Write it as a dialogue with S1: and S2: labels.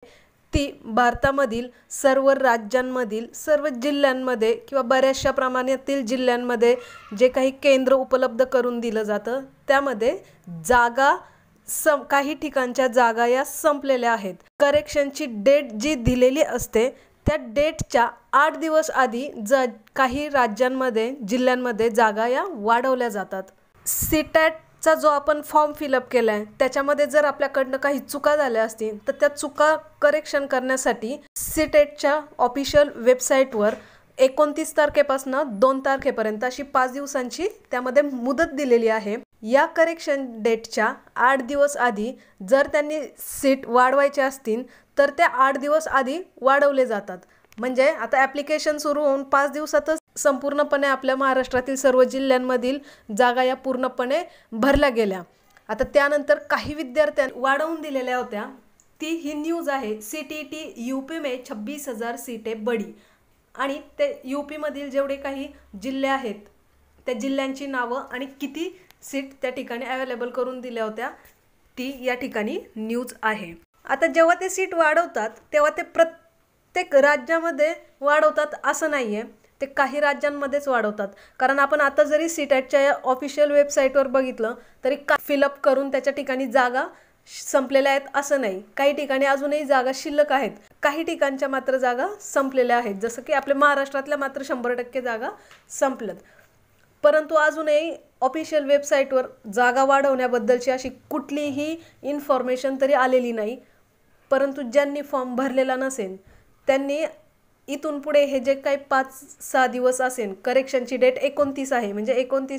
S1: ती भारतामधील सर्व राज्यांमधील सर्व जिल्ह्यांमध्ये किंवा बऱ्याचशा प्रमाणातील जिल्ह्यांमध्ये जे काही केंद्र उपलब्ध करून दिलं जातं त्यामध्ये जागा काही ठिकाणच्या जागा या संपलेल्या आहेत। करेक्शनची डेट जी दिलेली असते त्या डेटच्या 8 दिवस आधी काही राज्यांमध्ये जिल्ह्यांमध्ये जागा या वाढवल्या जातात। सीटॅटचा जो आपण फॉर्म फिलअप केला आहे त्याच्यामध्ये जर आपल्याकडनं काही चुका झाल्या असतील तर त्या चुका करेक्शन करण्यासाठी सीटेटच्या ऑफिशियल वेबसाईटवर 29 तारखेपासून 2 तारखेपर्यंत अशी 5 दिवसांची त्यामध्ये मुदत दिलेली आहे। या करेक्शन डेटच्या 8 दिवस आधी जर त्यांनी सीट वाढवायचे असतील तर त्या 8 दिवस आधी वाढवले जातात। म्हणजे आता ॲप्लिकेशन सुरू होऊन 5 दिवसातच संपूर्णपणे आपल्या महाराष्ट्रातील सर्व जिल्ह्यांमधील जागा या पूर्णपणे भरल्या गेल्या। आता त्यानंतर काही विद्यार्थ्यांनी वाढवून दिलेल्या होत्या ती ही न्यूज आहे। CTET यूपी में 26,000 सीटें बढ़ी आणि ते यूपी मधील जेवढे काही जिल्हे आहेत त्या जिल्ह्यांची नावं आणि किती सीट त्या ठिकाणी अवेलेबल करून दिल्या होत्या ती या ठिकाणी न्यूज आहे। आता जेव्हा ते सीट वाढवतात तेव्हा ते प्रत्येक राज्यामध्ये वाढवतात असं नाही आहे, ते काही राज्यांमध्येच वाढवतात। कारण आपण आता जरी सीटॅटच्या ऑफिशियल वेबसाईटवर बघितलं तरी फिलअप करून त्याच्या ठिकाणी जागा संपलेल्या आहेत असं नाही, काही ठिकाणी अजूनही जागा शिल्लक आहेत, काही ठिकाणच्या मात्र जागा संपलेल्या आहेत। जसं की आपल्या महाराष्ट्रातल्या मात्र 100% जागा संपल्यात, परंतु अजूनही ऑफिशियल वेबसाईटवर जागा वाढवण्याबद्दलची अशी कुठलीही इन्फॉर्मेशन तरी आलेली नाही। परंतु ज्यांनी फॉर्म भरलेला नसेल त्यांनी इथून पुढे हे जे काही 5-6 दिवस असेल, करेक्शनची डेट 29 आहे म्हणजे 29